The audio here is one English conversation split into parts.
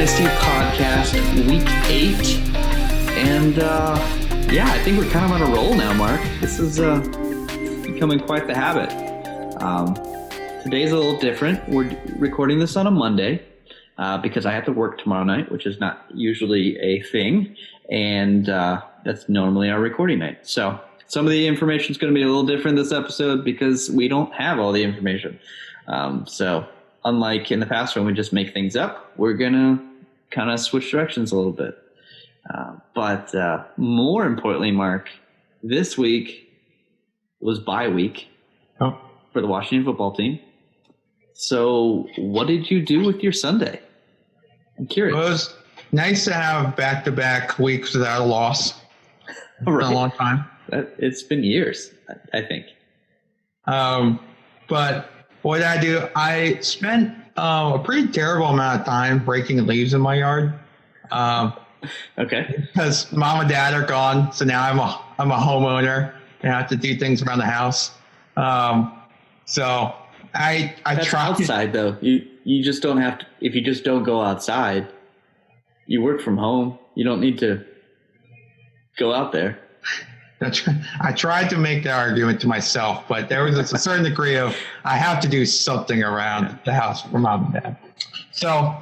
Dynasty Podcast, Week 8. And, I think we're kind of on a roll now, Mark. This is becoming quite the habit. Today's a little different. We're recording this on a Monday because I have to work tomorrow night, which is not usually a thing. And that's normally our recording night. So some of the information is going to be a little different this episode because we don't have all the information. So unlike in the past when we just make things up, we're going to kind of switch directions a little bit. But more importantly, Mark, this week was bye week for the Washington football team. So what did you do with your Sunday? I'm curious. It was nice to have back-to-back weeks without a loss. For a long time. It's been years, I think. But what did I do? I spent a pretty terrible amount of time raking leaves in my yard. Okay. Because mom and dad are gone, so now I'm a homeowner and I have to do things around the house. So I That's try outside though. You just don't have to. If you just don't go outside, you work from home. You don't need to go out there. I tried to make that argument to myself, but there was a certain degree of I have to do something around the house for mom and dad. So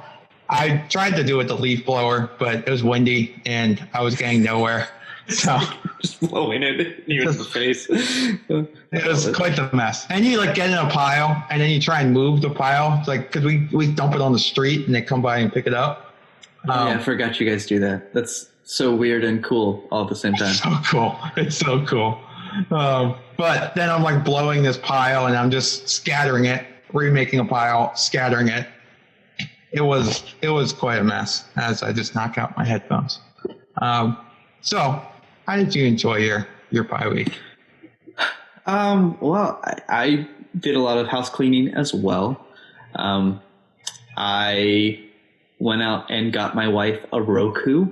I tried to do it with the leaf blower, but it was windy and I was getting nowhere. So just blowing it you in the face. It was quite the mess. And you get in a pile and then you try and move the pile. It's because we dump it on the street and they come by and pick it up. I forgot you guys do that. That's so weird and cool all at the same time. So cool. It's so cool. But then I'm blowing this pile and I'm just scattering it, remaking a pile, scattering it. It was quite a mess as I just knock out my headphones. So how did you enjoy your bye week? Well, I did a lot of house cleaning as well. I went out and got my wife a Roku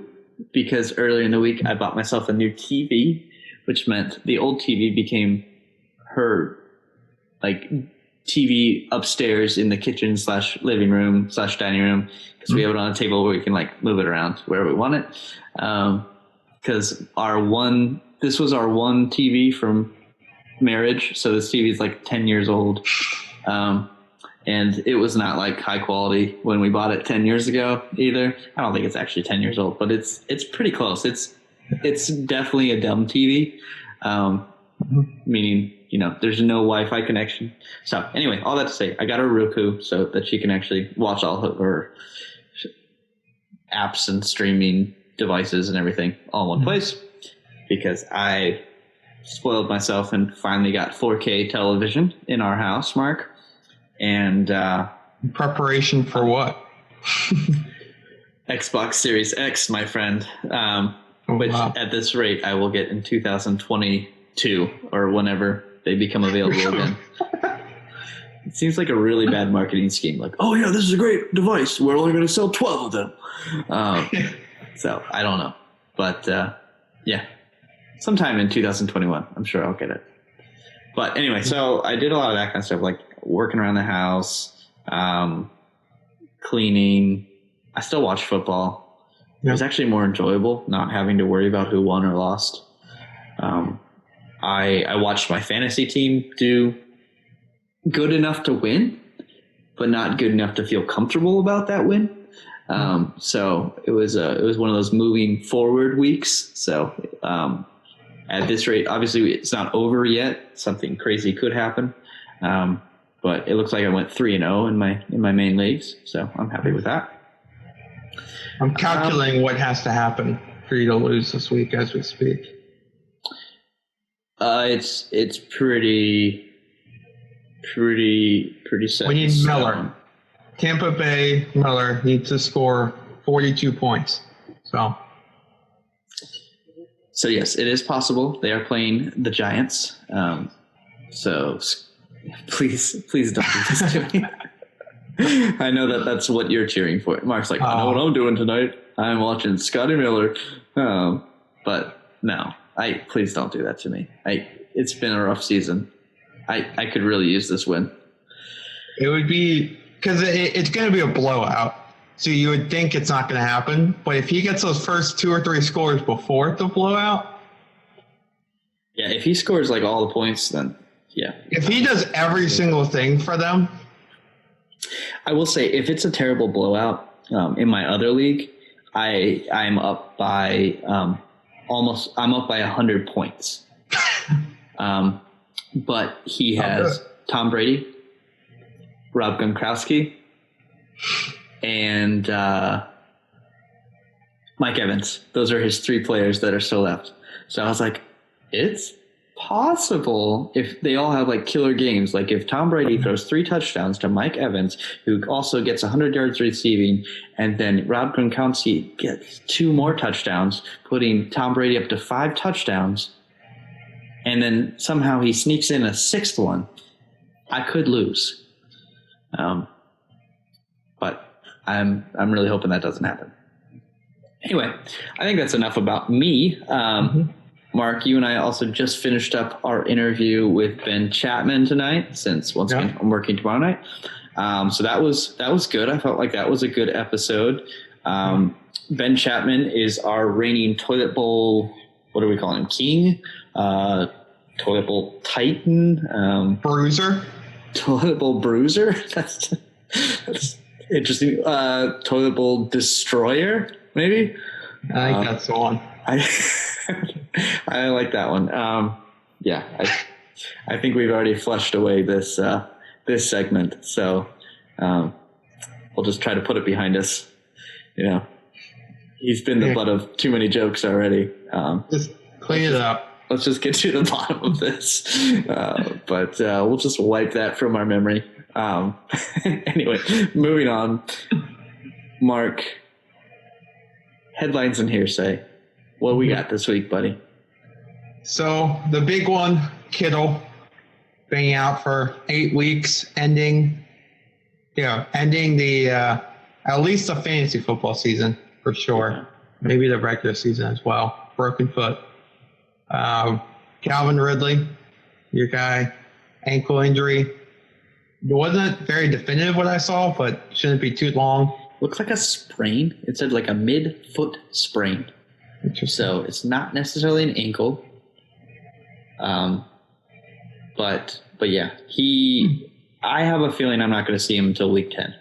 because earlier in the week I bought myself a new TV, which meant the old TV became her TV upstairs in the kitchen / living room / dining room because we have it on a table where we can move it around wherever we want it. Because this was our one TV from marriage, so this TV is 10 years old. And it was not high quality when we bought it 10 years ago either. I don't think it's actually 10 years old, but it's pretty close. It's definitely a dumb TV, meaning, there's no Wi-Fi connection. So anyway, all that to say, I got her Roku so that she can actually watch all of her apps and streaming devices and everything all in one place because I spoiled myself and finally got 4K television in our house, Mark. And preparation for what? Xbox Series X, my friend, which at this rate I will get in 2022 or whenever they become available again. It seems like a really bad marketing scheme. Oh yeah, this is a great device. We're only going to sell 12 of them. So I don't know, but sometime in 2021, I'm sure I'll get it. But anyway, so I did a lot of that kind of stuff, working around the house, cleaning. I still watch football. It was actually more enjoyable not having to worry about who won or lost. I watched my fantasy team do good enough to win, but not good enough to feel comfortable about that win. So it was one of those moving forward weeks. So at this rate, obviously it's not over yet. Something crazy could happen. But it looks like I went 3-0 in my main leagues. So I'm happy with that. I'm calculating what has to happen for you to lose this week as we speak. It's pretty set. We need Miller. Tampa Bay Miller needs to score 42 points. So yes, it is possible. They are playing the Giants. So please don't do this to me. I know that's what you're cheering for. Mark's I know what I'm doing tonight. I'm watching Scotty Miller. But no, please don't do that to me. It's been a rough season. I could really use this win. It would be because it's going to be a blowout. So you would think it's not going to happen. But if he gets those first 2 or 3 scores before the blowout, Yeah, if he scores like all the points, then yeah. if he does every single thing for them, I will say if it's a terrible blowout in my other league, I'm up by I'm up by 100 points. But he has Tom Brady, Rob Gronkowski, and Mike Evans. Those are his 3 players that are still left. So I was like, it's possible if they all have like killer games. Like if Tom Brady throws 3 touchdowns to Mike Evans, who also gets 100 yards receiving, and then Rob Gronkowski gets 2 more touchdowns, putting Tom Brady up to 5 touchdowns, and then somehow he sneaks in a 6th one, I could lose. But I'm really hoping that doesn't happen. Anyway, I think that's enough about me. Mark, you and I also just finished up our interview with Ben Chapman tonight, since once again I'm working tomorrow night. So that was good. I felt like that was a good episode. Ben Chapman is our reigning toilet bowl. What do we call him? King, toilet bowl titan, bruiser, toilet bowl bruiser. That's interesting. Toilet bowl destroyer, maybe. I think that's the one. I like that one. Yeah, I think we've already flushed away this segment, so we'll just try to put it behind us. You know, he's been the butt of too many jokes already. Just clean it up. Let's just get to the bottom of this. But we'll just wipe that from our memory. Anyway, moving on. Mark, headlines and hearsay. What we got this week, buddy? So the big one, Kittle being out for 8 weeks, ending the at least the fantasy football season for sure. Maybe the regular season as well. Broken foot. Calvin Ridley, your guy, ankle injury. It wasn't very definitive what I saw, but shouldn't be too long. Looks like a sprain. It said like a mid-foot sprain. So it's not necessarily an ankle. But yeah, I have a feeling I'm not going to see him until week 10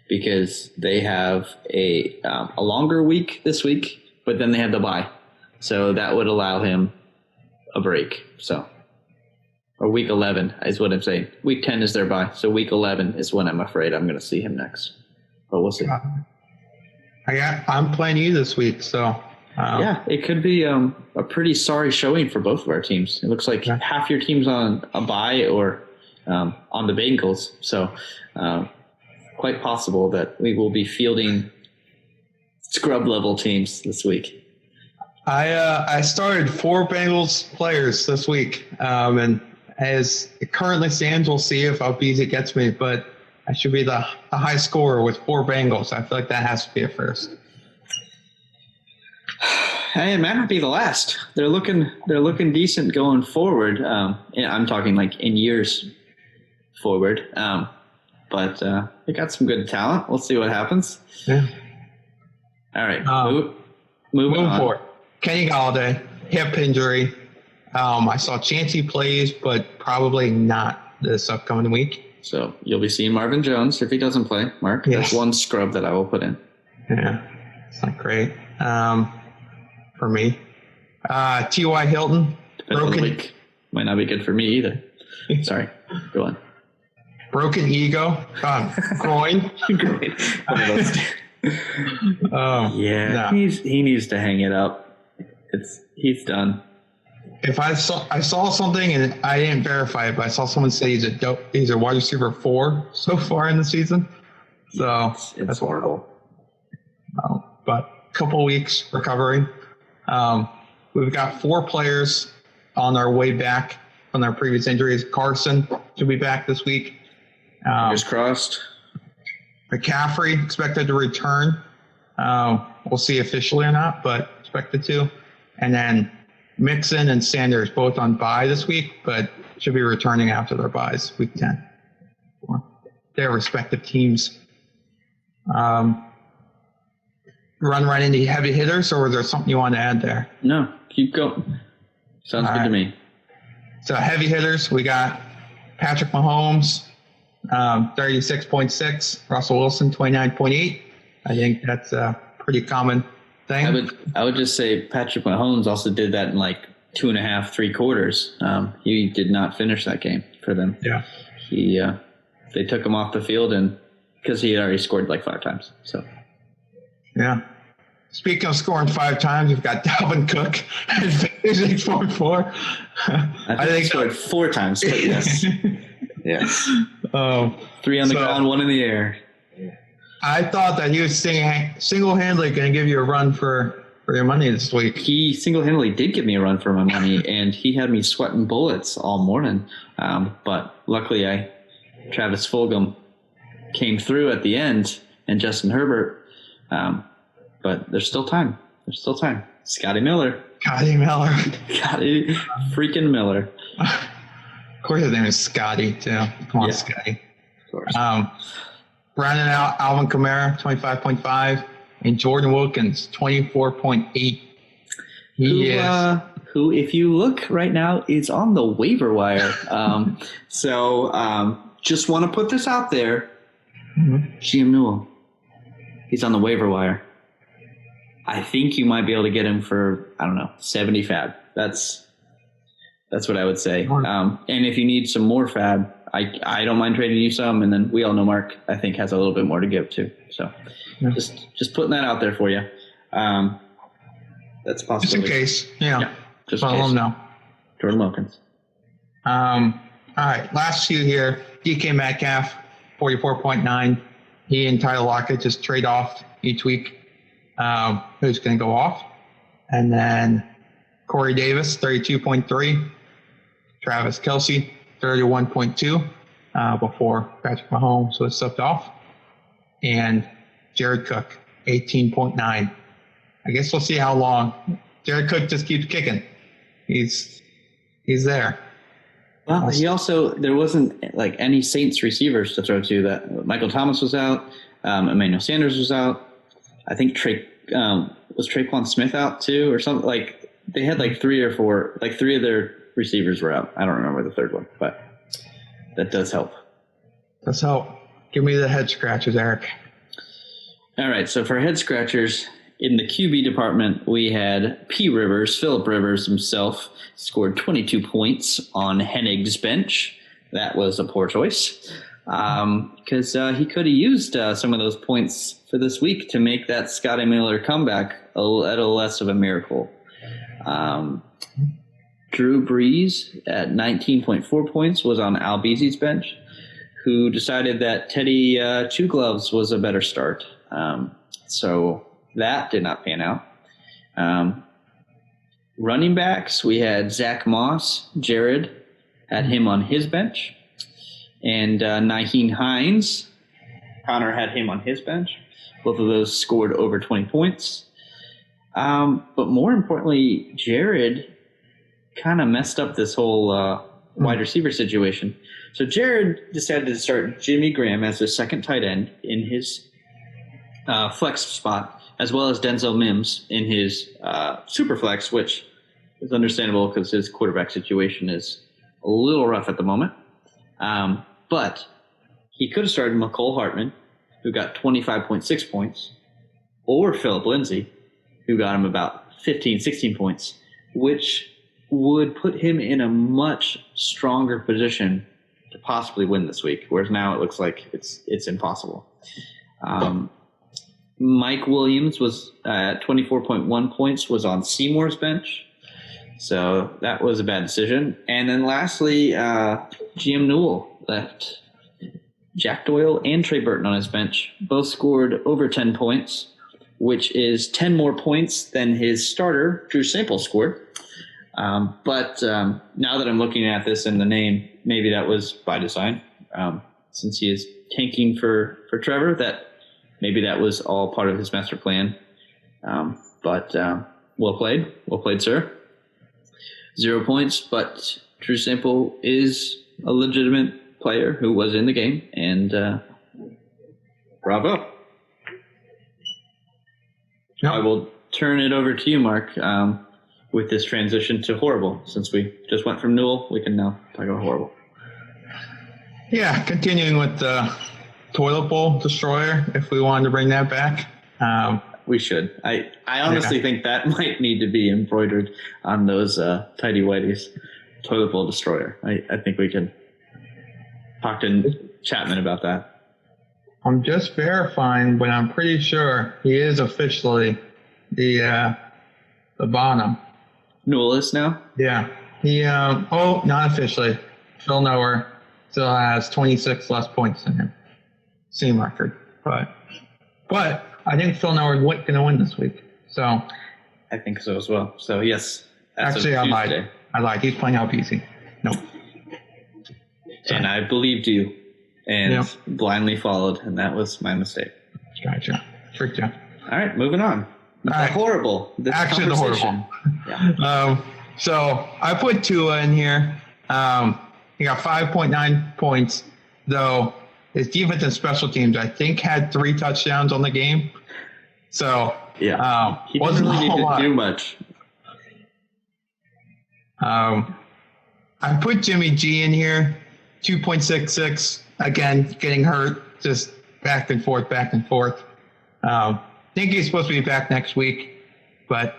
because they have a longer week this week, but then they have the bye. So that would allow him a break. Or week 11 is what I'm saying. Week 10 is their bye. So week 11 is when I'm afraid I'm going to see him next. But we'll see. I'm playing you this week, so. Yeah, it could be a pretty sorry showing for both of our teams. It looks like half your team's on a bye or on the Bengals. So quite possible that we will be fielding scrub level teams this week. I started 4 Bengals players this week, and as it currently stands, we'll see if Albizi gets me, but I should be the high scorer with 4 Bengals. I feel like that has to be a first. Hey, it might not be the last. They're looking decent going forward. I'm talking like in years forward. But they got some good talent. We'll see what happens. Yeah. All right. Moving on. Forward. Kenny Galladay, hip injury. I saw Chancey plays, but probably not this upcoming week. So you'll be seeing Marvin Jones if he doesn't play. Mark, That's one scrub that I will put in. Yeah, it's not great for me. T.Y. Hilton, broken week. Might not be good for me either. Sorry, go on. Broken ego, groin. Yeah, he needs to hang it up. He's done. If I saw something and I didn't verify it, but I saw someone say he's a wide receiver 4 so far in the season. So that's horrible. But a couple weeks recovery. We've got 4 players on our way back from their previous injuries. Carson should be back this week. Fingers crossed. McCaffrey expected to return. We'll see officially or not, but expected to. And then Mixon and Sanders both on bye this week, but should be returning after their byes, week 10, for their respective teams. run right into heavy hitters, or was there something you want to add there? No, keep going. Sounds good to me. So heavy hitters, we got Patrick Mahomes, 36.6, Russell Wilson, 29.8. I think that's a pretty common thing. I would just say Patrick Mahomes also did that in like 2.5, 3 quarters. He did not finish that game for them. Yeah. They took him off the field and because he had already scored like 5 times. So. Yeah. Speaking of scoring 5 times, you've got Dalvin Cook at 6.4. I think he scored 4 times, but yes. Yes. 3 on the ground, 1 in the air. I thought that he was single-handedly going to give you a run for your money this week. He single-handedly did give me a run for my money, and he had me sweating bullets all morning. But luckily, Travis Fulgham came through at the end, and Justin Herbert. But there's still time. Scotty Miller. Scotty freaking Miller. Of course, his name is Scotty, too. Come on, Scotty. Of course. Rounding out Alvin Kamara, 25.5, and Jordan Wilkins, 24.8. Who, if you look right now, is on the waiver wire. Just want to put this out there. GM Newell. He's on the waiver wire. I think you might be able to get him for, 70 fab. That's what I would say. And if you need some more fab, I don't mind trading you some. And then we all know Mark, I think, has a little bit more to give too. So just putting that out there for you. That's possible. Just in case. Yeah. Just let them know. Jordan Wilkins. All right. Last few here. DK Metcalf, 44.9. He and Tyler Lockett just trade off each week. Who's going to go off? And then Corey Davis, 32.3. Travis Kelce, 31.2 before Patrick Mahomes was subbed off. And Jared Cook, 18.9. I guess we'll see how long. Jared Cook just keeps kicking. He's there. Well, there wasn't like any Saints receivers to throw to. That Michael Thomas was out. Emmanuel Sanders was out. I think was Traquan Smith out too or something. Like they had like 3 or 4, like 3 of their receivers were out. I don't remember the third one, but that does help. Does help. Give me the head scratchers, Eric. All right. So for head scratchers in the QB department, we had Phillip Rivers himself scored 22 points on Hennig's bench. That was a poor choice because he could have used some of those points for this week to make that Scotty Miller comeback a little less of a miracle. Drew Brees at 19.4 points was on Al Beasley's bench, who decided that Teddy Two Gloves was a better start. So that did not pan out. Running backs, we had Zach Moss. Jared had him on his bench. And Nyheim Hines, Connor had him on his bench. Both of those scored over 20 points. But more importantly, Jared kind of messed up this whole wide receiver situation. So Jared decided to start Jimmy Graham as his second tight end in his flex spot, as well as Denzel Mims in his super flex, which is understandable because his quarterback situation is a little rough at the moment. But he could have started McCole Hartman, who got 25.6 points, or Philip Lindsay, who got him about 15, 16 points, which would put him in a much stronger position to possibly win this week, whereas now it looks like it's impossible. Mike Williams was at 24.1 points, was on Seymour's bench. So that was a bad decision. And then lastly, GM Newell left Jack Doyle and Trey Burton on his bench. Both scored over 10 points, which is 10 more points than his starter, Drew Sample, scored. But now that I'm looking at this in the name, maybe that was by design. Since he is tanking for Trevor, that maybe that was all part of his master plan. But well played, sir. 0 points, but Drew Sample is a legitimate player who was in the game, and bravo. Nope. I will turn it over to you, Mark, with this transition to horrible. Since we just went from Newell, we can now talk about horrible. Yeah, continuing with the toilet bowl destroyer, if we wanted to bring that back. We should. I honestly think that might need to be embroidered on those tidy whities. Toilet bowl destroyer. I think we can talk to Chapman about that. I'm just verifying, but I'm pretty sure he is officially the bottom. Newell is now? Yeah. He not officially. Phil Nower still has 26 less points than him. Same record. But I think Phil Nower is going to win this week. So I think so as well. So yes. Actually, I lied. He's playing out easy. Nope. And I believed you and blindly followed, and that was my mistake. Gotcha. Tricked you. All right, moving on. Horrible. Actually, the horrible. Yeah. So I put Tua in here. He got 5.9 points, though his defense and special teams, I think, had 3 touchdowns on the game. So he doesn't really need to do much. I put Jimmy G in here, 2.66. Again, getting hurt, just back and forth. Think he's supposed to be back next week, but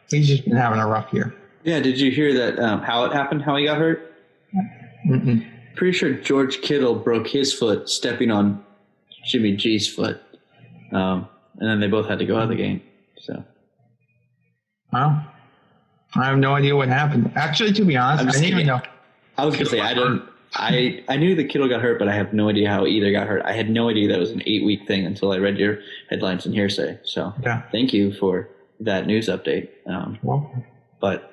he's just been having a rough year. Yeah, did you hear that? How it happened? How he got hurt? Mm-mm. Pretty sure George Kittle broke his foot stepping on Jimmy G's foot, and then they both had to go out of the game. So, well, I have no idea what happened. Actually, to be honest, I didn't even know. I was gonna say I knew that Kittle got hurt, but I have no idea how either got hurt. I had no idea that was an 8-week thing until I read your headlines and hearsay. So Thank you for that news update. But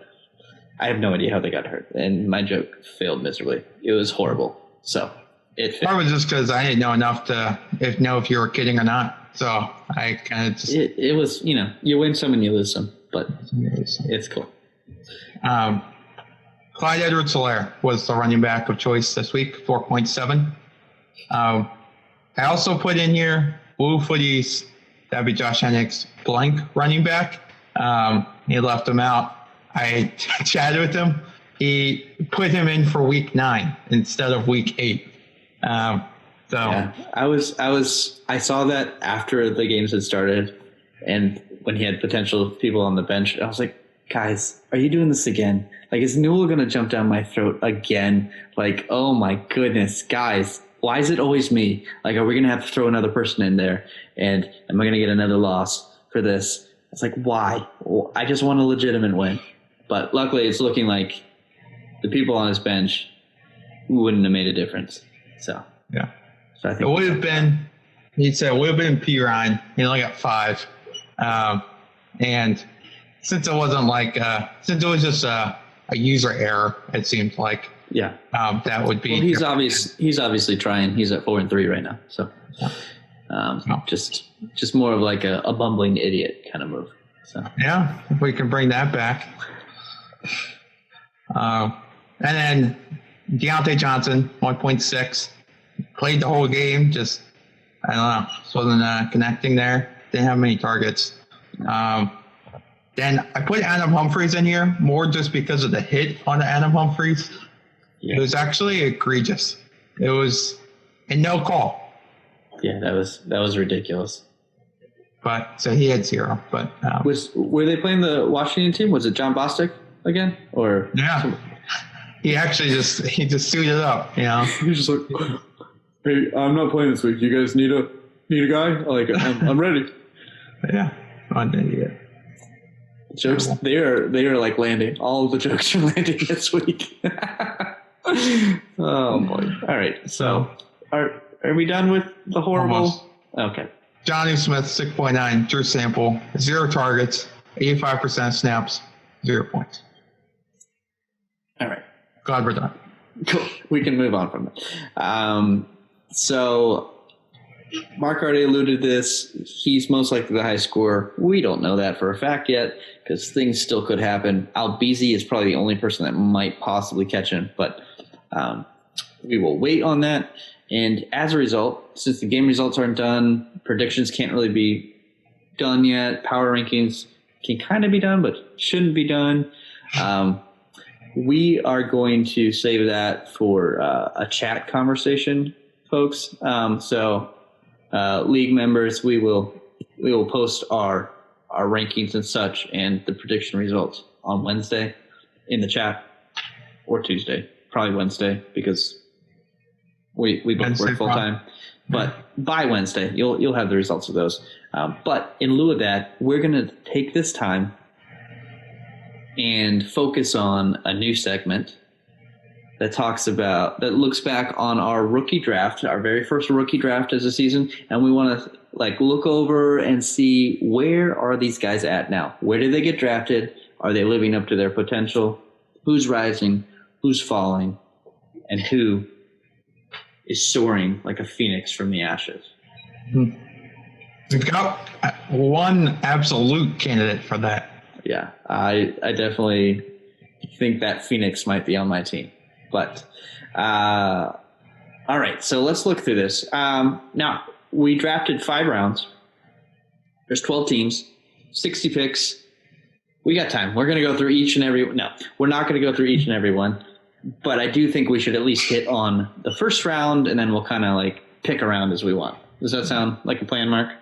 I have no idea how they got hurt, and my joke failed miserably. It was horrible. So it failed. Probably just because I didn't know enough to know if you were kidding or not. So I kind of just it was, you win some and you lose some, but it's cool. Clyde Edwards-Helaire was the running back of choice this week, 4.7. I also put in here Blue Footies, that'd be Josh Hennick's blank running back. He left him out. I chatted with him. He put him in for week 9 instead of week 8. I saw that after the games had started, and when he had potential people on the bench, I was like, guys, are you doing this again? Like, is Newell going to jump down my throat again? Like, oh my goodness, guys, why is it always me? Like, are we going to have to throw another person in there? And am I going to get another loss for this? It's like, why? I just want a legitimate win. But luckily, it's looking like the people on his bench wouldn't have made a difference. So yeah. So I think it would have been, he'd say, it would have been P. Ryan. He only got 5. And since it wasn't since it was just a user error, it seemed like that would be. Well, he's obviously trying. He's at 4-3 right now, so just more of like a bumbling idiot kind of move. So yeah, if we can bring that back. And then Deontay Johnson, 1.6, played the whole game. Just I don't know, just wasn't connecting there. Didn't have many targets. Then I put Adam Humphries in here more just because of the hit on Adam Humphries. Yeah. It was actually egregious. It was a no call. Yeah, that was ridiculous. But so he had 0. But were they playing the Washington team? Was it John Bostic again? Or he actually just suited up. He's just like, hey, I'm not playing this week. You guys need a guy? Like I'm ready. Yeah, I'm an idiot. Jokes, they are like landing. All of the jokes are landing this week. Oh boy! All right, so are we done with the horrible? Almost. Okay. Johnny Smith, 6.9, Drew Sample, 0 targets, 85% snaps, 0 points. All right. Glad we're done. Cool. We can move on from it. So Mark already alluded to this. He's most likely the high scorer. We don't know that for a fact yet because things still could happen. Albizi is probably the only person that might possibly catch him, but we will wait on that. And as a result, since the game results aren't done, predictions can't really be done yet. Power rankings can kind of be done, but shouldn't be done. We are going to save that for a chat conversation, folks. So league members, we will post our rankings and such and the prediction results on Wednesday in the chat, or Tuesday, probably Wednesday, because we both work full time. But by Wednesday, you'll have the results of those. But in lieu of that, we're going to take this time and focus on a new segment that looks back on our rookie draft, our very first rookie draft as a season, and we want to look over and see, where are these guys at now? Where did they get drafted? Are they living up to their potential? Who's rising? Who's falling? And who is soaring like a phoenix from the ashes? We've got one absolute candidate for that. Yeah, I definitely think that phoenix might be on my team. But all right, so let's look through this. Now, we drafted 5 rounds. There's 12 teams, 60 picks. We got time. We're going to go through each and every – no, we're not going to go through each and every one. But I do think we should at least hit on the first round, and then we'll kind of pick around as we want. Does that sound like a plan, Mark?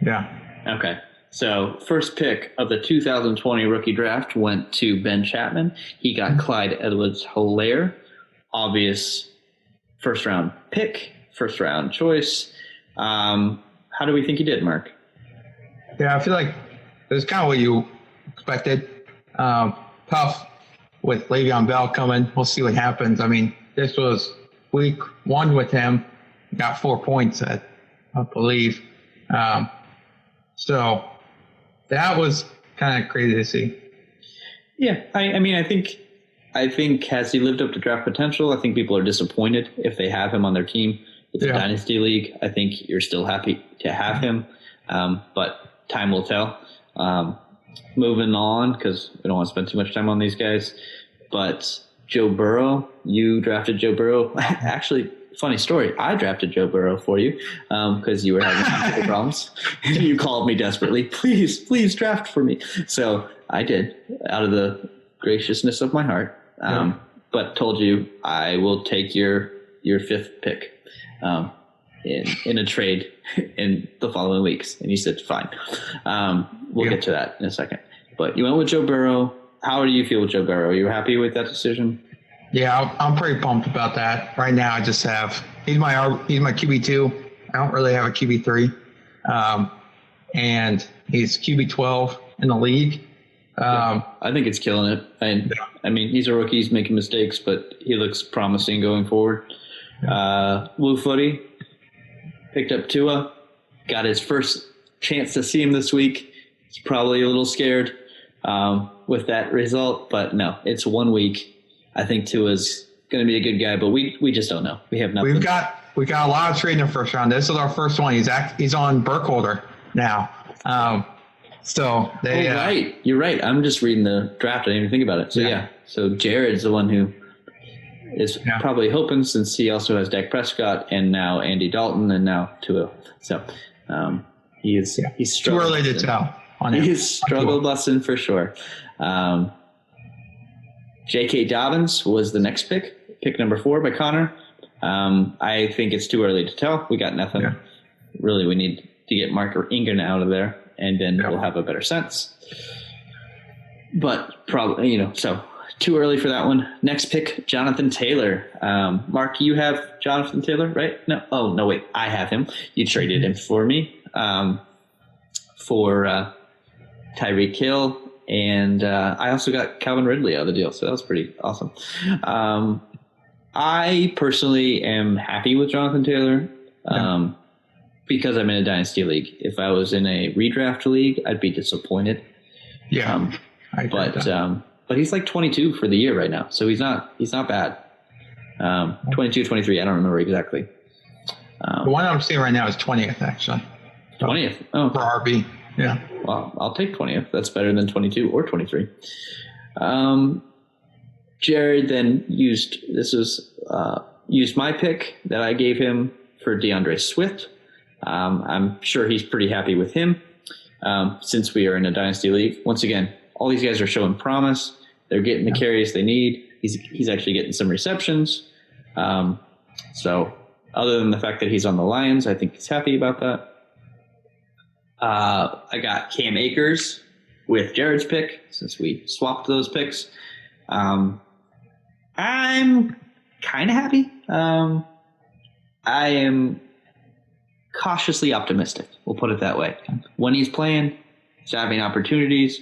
Yeah. Okay. So first pick of the 2020 rookie draft went to Ben Chapman. He got Clyde Edwards-Helaire. Obvious first-round pick, first-round choice. How do we think he did, Mark? Yeah, I feel like it was kind of what you expected. Tough with Le'Veon Bell coming. We'll see what happens. I mean, this was week 1 with him. Got 4 points, I believe. So that was kind of crazy to see. Yeah, I mean, I think has he lived up to draft potential? I think people are disappointed if they have him on their team. It's a dynasty league. I think you're still happy to have him, but time will tell. Moving on, because we don't want to spend too much time on these guys. But Joe Burrow, you drafted Joe Burrow. Actually, funny story. I drafted Joe Burrow for you because you were having problems. You called me desperately. Please draft for me. So I did, out of the graciousness of my heart. But told you I will take your 5th pick in a trade in the following weeks. And you said, fine. We'll get to that in a second. But you went with Joe Burrow. How do you feel with Joe Burrow? Are you happy with that decision? Yeah, I'm pretty pumped about that. Right now, I just have he's my QB2. I don't really have a QB3, and he's QB12 in the league. I think it's killing it. I mean, he's a rookie. He's making mistakes, but he looks promising going forward. Blue Footy picked up Tua, got his first chance to see him this week. He's probably a little scared with that result, but no, it's 1 week. I think Tua's going to be a good guy, but we just don't know. We have nothing. We got a lot of trade in the first round. This is our first one. He's on Burkholder now. So they. Right, you're right. I'm just reading the draft. I didn't even think about it. So yeah. So Jared's the one who is probably hoping, since he also has Dak Prescott and now Andy Dalton and now Tua. So he's too early to tell on him. He's struggle busting for sure. J.K. Dobbins was the next pick number 4 by Connor. I think it's too early to tell. We got nothing. Yeah. Really, we need to get Mark Ingram out of there, and then we'll have a better sense. But probably, so too early for that one. Next pick, Jonathan Taylor. Mark, you have Jonathan Taylor, right? No. Oh, no, wait. I have him. You traded him for me for Tyreek Hill. And I also got Calvin Ridley out of the deal, so that was pretty awesome. I personally am happy with Jonathan Taylor because I'm in a dynasty league. If I was in a redraft league, I'd be disappointed. Yeah, but he's like 22 for the year right now, so he's not bad. 22, 23, I don't remember exactly. The one I'm seeing right now is 20th, actually. 20th? Oh, for RB. Yeah. Well, I'll take 20th. That's better than 22 or 23. Jared then used my pick that I gave him for DeAndre Swift. I'm sure he's pretty happy with him. since we are in a dynasty league. Once again, all these guys are showing promise. They're getting the carries they need. He's actually getting some receptions. So other than the fact that he's on the Lions, I think he's happy about that. I got Cam Akers with Jared's pick since we swapped those picks. I'm kind of happy. I am cautiously optimistic. We'll put it that way. When he's playing, he's having opportunities,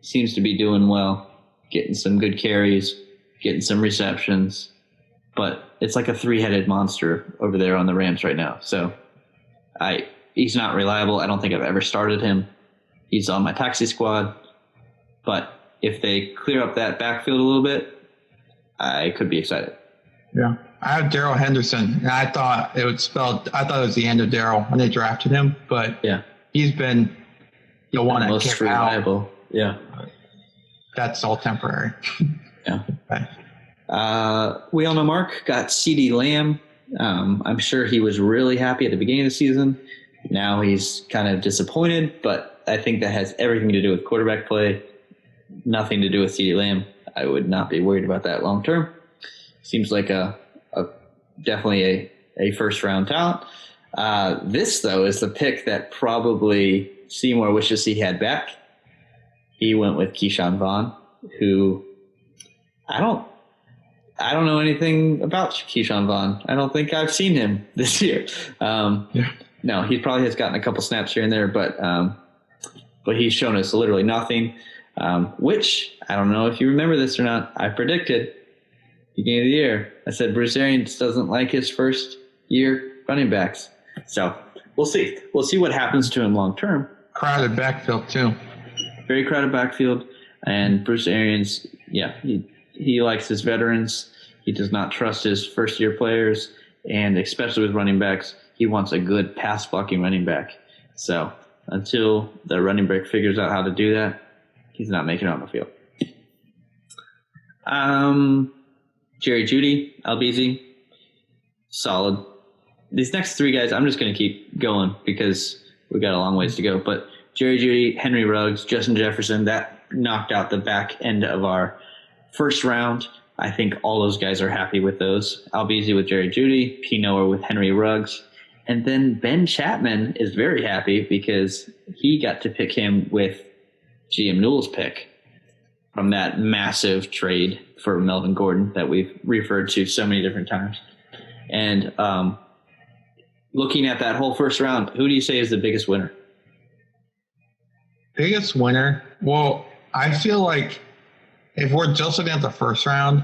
seems to be doing well, getting some good carries, getting some receptions. But it's like a three-headed monster over there on the Rams right now. So he's not reliable. I don't think I've ever started him. He's on my taxi squad. But if they clear up that backfield a little bit, I could be excited. Yeah. I have Darrell Henderson, and I thought it was the end of Darrell when they drafted him, but he's been the one that most reliable. Out. Yeah. That's all temporary. Yeah. Okay. We all know Mark got CeeDee Lamb. I'm sure he was really happy at the beginning of the season. Now he's kind of disappointed, but I think that has everything to do with quarterback play. Nothing to do with CeeDee Lamb. I would not be worried about that long term. Seems like definitely a first round talent. This though is the pick that probably Seymour wishes he had back. He went with Keyshawn Vaughn, who I don't know anything about Keyshawn Vaughn. I don't think I've seen him this year. No, he probably has gotten a couple snaps here and there, but he's shown us literally nothing. Which I don't know if you remember this or not. I predicted beginning of the year. I said Bruce Arians doesn't like his first year running backs. So we'll see. We'll see what happens to him long term. Crowded backfield too. Very crowded backfield. And Bruce Arians, he likes his veterans. He does not trust his first year players. And especially with running backs, he wants a good pass blocking running back. So until the running back figures out how to do that, he's not making it on the field. Jerry Jeudy, Albizi, solid. These next three guys, I'm just going to keep going because we got a long ways to go. But Jerry Jeudy, Henry Ruggs, Justin Jefferson, that knocked out the back end of our first round. I think all those guys are happy with those. Albizi with Jerry Jeudy, Pinoer with Henry Ruggs. And then Ben Chapman is very happy because he got to pick him with GM Newell's pick from that massive trade for Melvin Gordon that we've referred to so many different times. And looking at that whole first round, who do you say is the biggest winner? Biggest winner? Well, I feel like if we're just looking at the first round,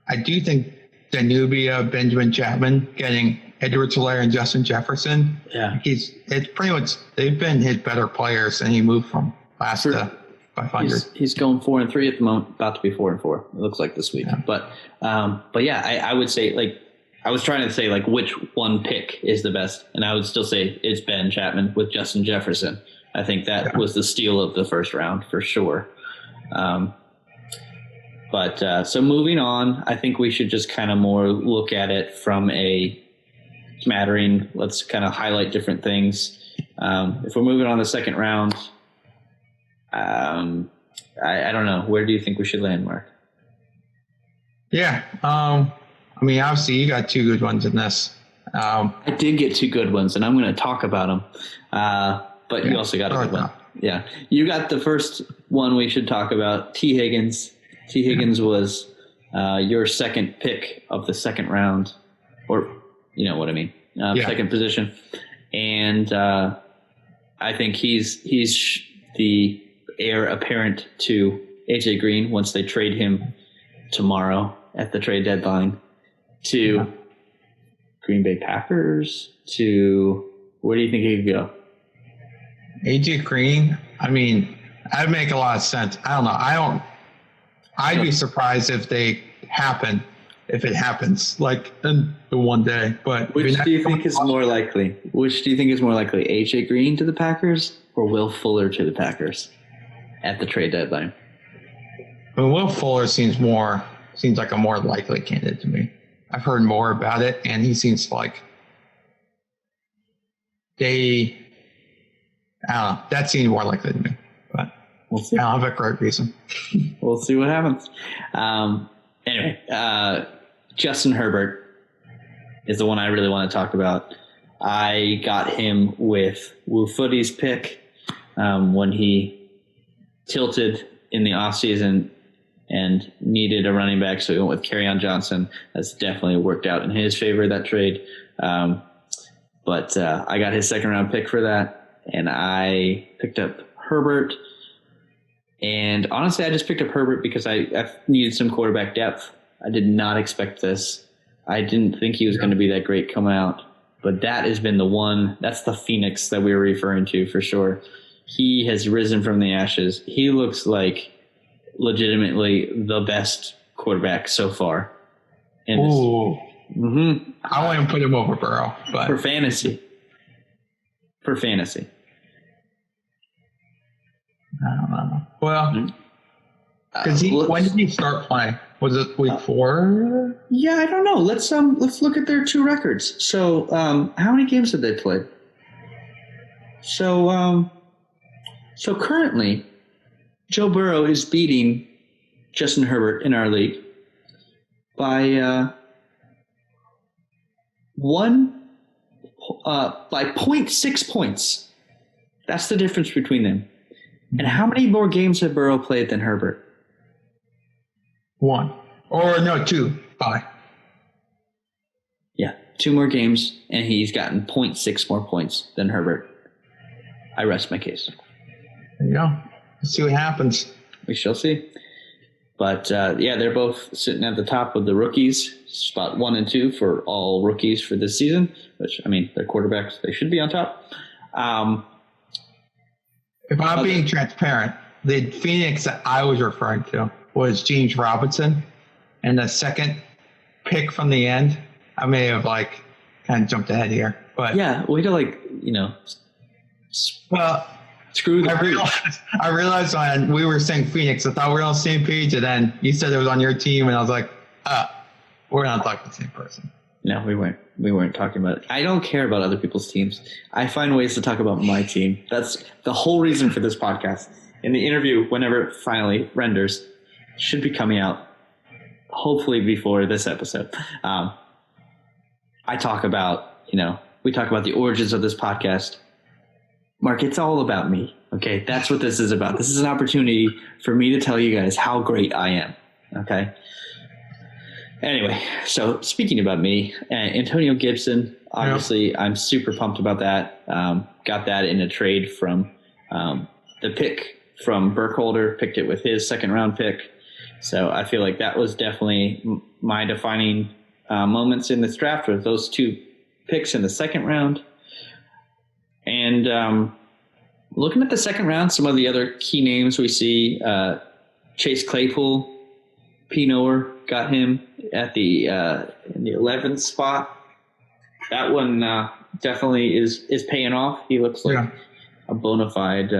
I do think Danubia, Benjamin Chapman, getting Edwards-Helaire and Justin Jefferson. Yeah. It's pretty much, they've been his better players, and he moved from last to 500. He's going 4-3 at the moment, about to be 4-4. It looks like this week. Yeah. But yeah, I would say, like, I was trying to say, like, which one pick is the best, and I would still say it's Ben Chapman with Justin Jefferson. I think that was the steal of the first round for sure. So moving on, I think we should just kind of more look at it from a smattering. Let's kind of highlight different things. If we're moving on the second round, I don't know. Where do you think we should land, Mark? Yeah. I mean, obviously you got two good ones in this. I did get two good ones, and I'm going to talk about them. But you also got a good one. Yeah. You got the first one we should talk about, T. Higgins. T. Higgins was your second pick of the second round, or you know what I mean, second position. And I think he's the heir apparent to AJ Green once they trade him tomorrow at the trade deadline to Green Bay Packers. To where do you think he could go? AJ Green, I mean, that'd make a lot of sense. I don't know. I'd be surprised if it happens, like in the one day. But which do you think is more likely? AJ Green to the Packers or Will Fuller to the Packers at the trade deadline? I mean, Will Fuller seems like a more likely candidate to me. I've heard more about it, and he seems like I don't know. That seemed more likely to me, but We'll see. I don't have a great reason. We'll see what happens. Anyway, Justin Herbert is the one I really want to talk about. I got him with Woo Footy's pick when he tilted in the offseason and needed a running back, so he went with Kerryon Johnson. That's definitely worked out in his favor, that trade. But I got his second-round pick for that, and I picked up Herbert. And honestly, I just picked up Herbert because I needed some quarterback depth. I did not expect this. I didn't think he was going to be that great coming out. But that has been the one. That's the phoenix that we were referring to for sure. He has risen from the ashes. He looks like legitimately the best quarterback so far. Ooh. Mm-hmm. I wouldn't put him over Burrow. But For fantasy. I don't know. Well, because when did he start playing? Was it week 4? Yeah, I don't know. Let's look at their 2 records. So, how many games have they played? So currently, Joe Burrow is beating Justin Herbert in our league by 0.6 points. That's the difference between them. And how many more games have Burrow played than Herbert? 1. Or no, 2. Bye. Yeah, 2 more games, and he's gotten 0.6 more points than Herbert. I rest my case. There you go. Let's see what happens. We shall see. But, yeah, they're both sitting at the top of the rookies, spot 1 and 2 for all rookies for this season, which, I mean, they're quarterbacks. They should be on top. If I'm being transparent, the Phoenix that I was referring to was James Robinson, and the second pick from the end, I may have kind of jumped ahead here, but yeah, way to well, screw the I realized when we were saying Phoenix, I thought we were on the same page, and then you said it was on your team, and I was like, we're not talking the same person. No, we weren't. We weren't talking about it. I don't care about other people's teams. I find ways to talk about my team. That's the whole reason for this podcast. In the interview, whenever it finally renders, should be coming out hopefully before this episode. I talk about, we talk about the origins of this podcast. Mark, it's all about me. Okay, that's what this is about. This is an opportunity for me to tell you guys how great I am. Okay. Anyway, so speaking about me, Antonio Gibson, obviously I'm super pumped about that. Got that in a trade from the pick from Burkholder, picked it with his second round pick. So I feel like that was definitely my defining moments in this draft with those 2 picks in the second round. And looking at the second round, some of the other key names we see, Chase Claypool, P. Noer got him at the in the 11th spot. That one definitely is paying off. He looks like a bona fide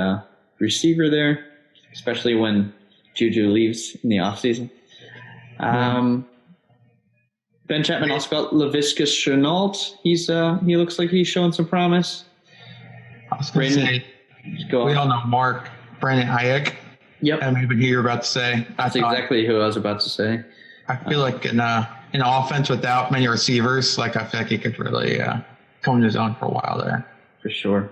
receiver there, especially when Juju leaves in the offseason. Ben Chapman also got Laviska Shenault. He looks like he's showing some promise. I was going to say, we all know Mark, Brandon Hayek. Yep. And maybe who you're about to say. That's exactly who I was about to say. I feel like in an offense without many receivers, I feel like he could really come to his own for a while there. For sure.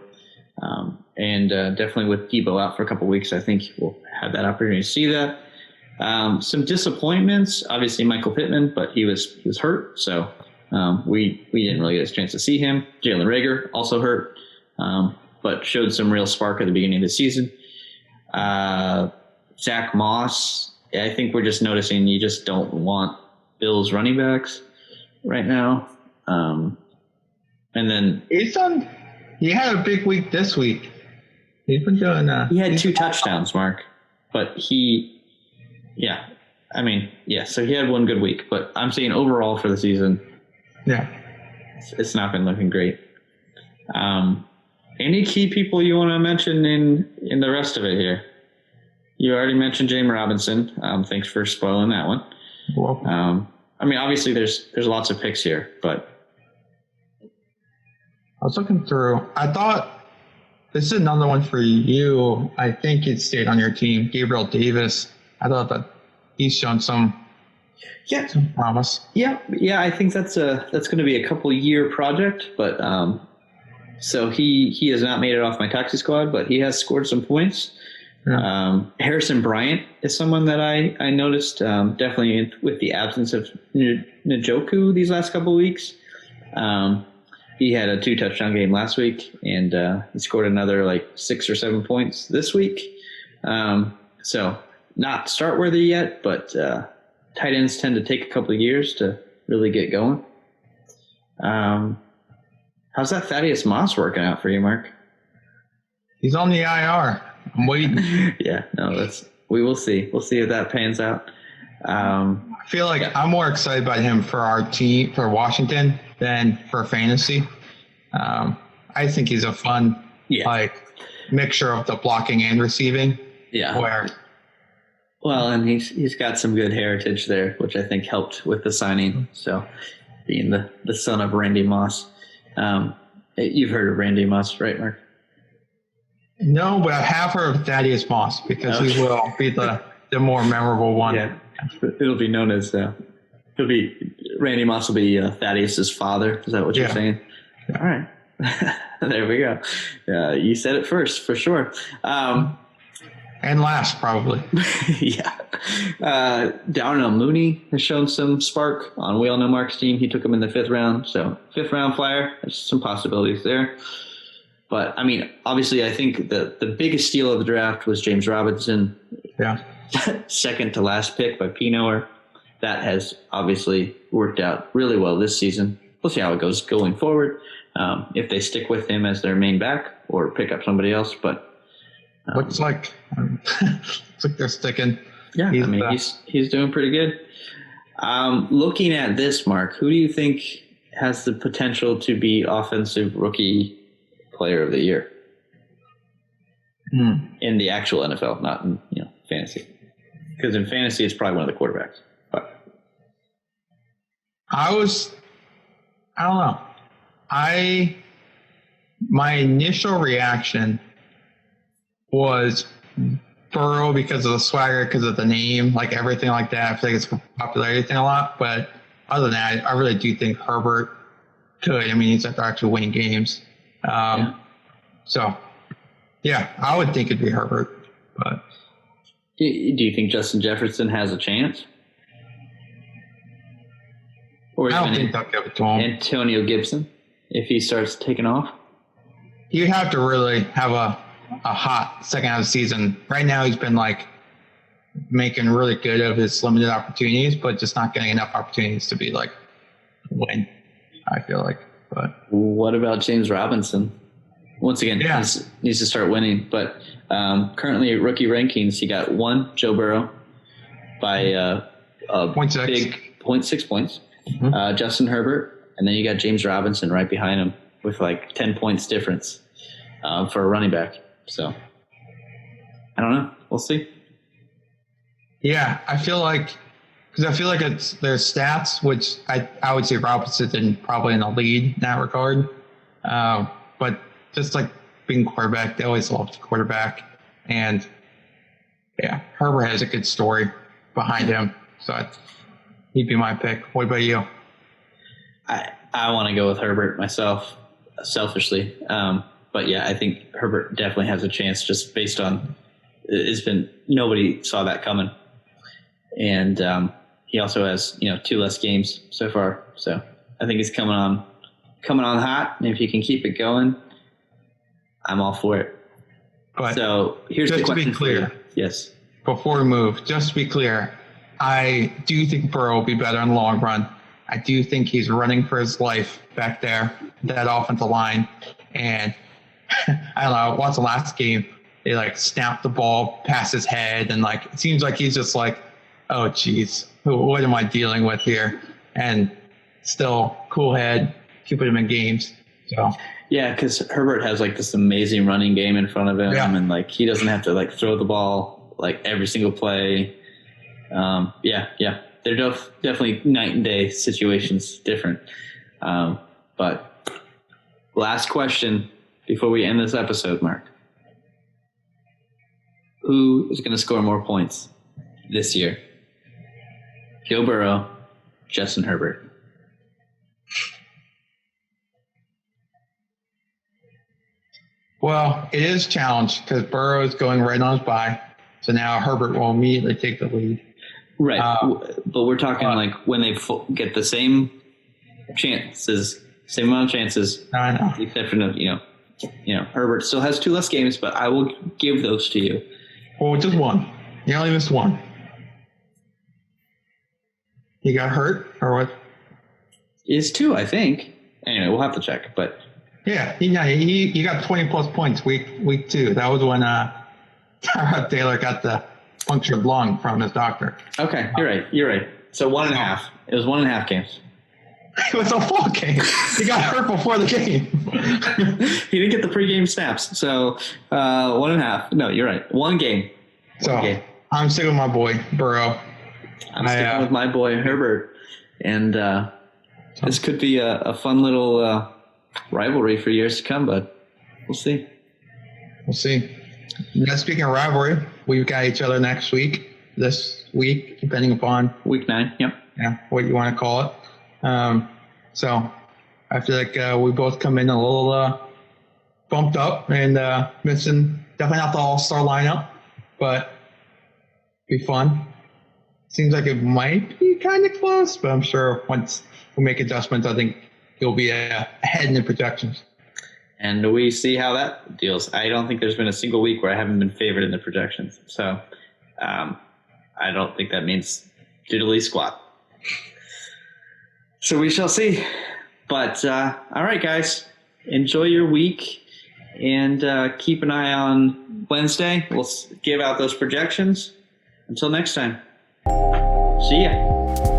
And definitely with Debo out for a couple of weeks, I think we'll have that opportunity to see that. Some disappointments, obviously Michael Pittman, but he was hurt, so we didn't really get a chance to see him. Jalen Reagor also hurt, but showed some real spark at the beginning of the season. Zach Moss, I think we're just noticing you just don't want Bills running backs right now. And then he had a big week this week. He's been doing he had 2 touchdowns, Mark, but so he had one good week, but I'm saying overall for the season, it's not been looking great. Any key people you want to mention in the rest of it here? You already mentioned James Robinson. Thanks for spoiling that one. Obviously there's lots of picks here, but I was looking through. I thought this is another one for you. I think it stayed on your team. Gabriel Davis. I thought that he's shown some promise. Yeah. I think that's going to be a couple year project, but so he has not made it off my taxi squad, but he has scored some points. Yeah. Harrison Bryant is someone that I noticed definitely with the absence of Njoku these last couple of weeks. He had a 2-touchdown game last week, and he scored another like 6 or 7 points this week. So not start worthy yet, but tight ends tend to take a couple of years to really get going. How's that Thaddeus Moss working out for you, Mark? He's on the IR. I'm waiting. Yeah, no, we will see. We'll see if that pans out. I feel like I'm more excited about him for our team, for Washington, than for fantasy. I think he's a fun mixture of the blocking and receiving. Yeah. And he's got some good heritage there, which I think helped with the signing. So being the son of Randy Moss. You've heard of Randy Moss, right, Mark? No, but I have heard of Thaddeus Moss because he will be the more memorable one. Yeah, it'll be known as Randy Moss will be Thaddeus's father. Is that what you're saying? Yeah. All right, there we go. You said it first for sure. And last, probably. Yeah. Darnell Mooney has shown some spark on We All Know Mark's team. He took him in the 5th round, so 5th round flyer. There's some possibilities there. But, I mean, obviously, I think the biggest steal of the draft was James Robinson. Yeah. Second to last pick by Pinoer. That has obviously worked out really well this season. We'll see how it goes going forward. If they stick with him as their main back or pick up somebody else. But looks like they're sticking. Yeah, he's doing pretty good. Looking at this, Mark, who do you think has the potential to be offensive rookie player of the year in the actual NFL, not in fantasy? Because in fantasy, it's probably one of the quarterbacks. But I don't know. My initial reaction was Burrow because of the swagger, because of the name, like everything like that. I feel like it's popularity thing a lot. But other than that, I really do think Herbert could. I mean, he's actually winning games. So, yeah, I would think it'd be Herbert. But do you think Justin Jefferson has a chance? Or I don't think they'll give it to him. Antonio Gibson, if he starts taking off? You have to really have a hot second half of the season. Right now, he's been like making really good of his limited opportunities, but just not getting enough opportunities to be like win, I feel like. But what about James Robinson? Once again, needs to start winning. But currently, rookie rankings, he got 1, Joe Burrow, by a 0.6. big 0.6 points. Mm-hmm. Justin Herbert, and then you got James Robinson right behind him with like 10 points difference for a running back. So I don't know. We'll see. Yeah, I feel like it's their stats, which I would say Robinson probably in the lead in that regard. But just like being quarterback, they always loved quarterback. And yeah, Herbert has a good story behind him. So he'd be my pick. What about you? I want to go with Herbert myself, selfishly. But yeah, I think Herbert definitely has a chance just based on nobody saw that coming. And he also has, 2 less games so far. So I think he's coming on hot. And if he can keep it going, I'm all for it. But so here's the question. Just to be clear. Yes. Before we move, just to be clear, I do think Burrow will be better in the long run. I do think he's running for his life back there, that offensive line. And I don't know, watch the last game, they like snapped the ball past his head, and like it seems like he's just like, oh geez, what am I dealing with here? And still cool head, keeping him in games. So yeah, because Herbert has like this amazing running game in front of him, and like he doesn't have to like throw the ball like every single play. They're definitely night and day situations, different. But last question before we end this episode, Mark. Who is going to score more points this year? Joe Burrow, Justin Herbert. Well, it is a challenge because Burrow is going right on his bye. So now Herbert will immediately take the lead. Right. But we're talking like when they get the same chances, same amount of chances. I know. With the exception of, Herbert still has 2 less games, but I will give those to you. Well, just one. You only missed one. He got hurt or what? Is 2, I think. Anyway, we'll have to check. But yeah, he got 20 plus points week 2. That was when Tyrod Taylor got the punctured lung from his doctor. Okay, you're right. So 1.5. It was 1.5 games. It was a full game. He got hurt before the game. He didn't get the pregame snaps. So 1.5. No, you're right. 1 game. I'm sticking with my boy, Burrow. I'm sticking with my boy, Herbert. And this could be a fun little rivalry for years to come, but we'll see. We'll see. Now, speaking of rivalry, we've got each other this week, depending upon week 9. Yep. Yeah, what you want to call it. So I feel like we both come in a little bumped up and missing definitely not the all-star lineup, but be fun. Seems like it might be kind of close, but I'm sure once we make adjustments, I think he'll be ahead in the projections. And we see how that deals. I don't think there's been a single week where I haven't been favored in the projections. So I don't think that means diddly squat. So we shall see. But all right, guys, enjoy your week and keep an eye on Wednesday. We'll give out those projections. Until next time. See ya.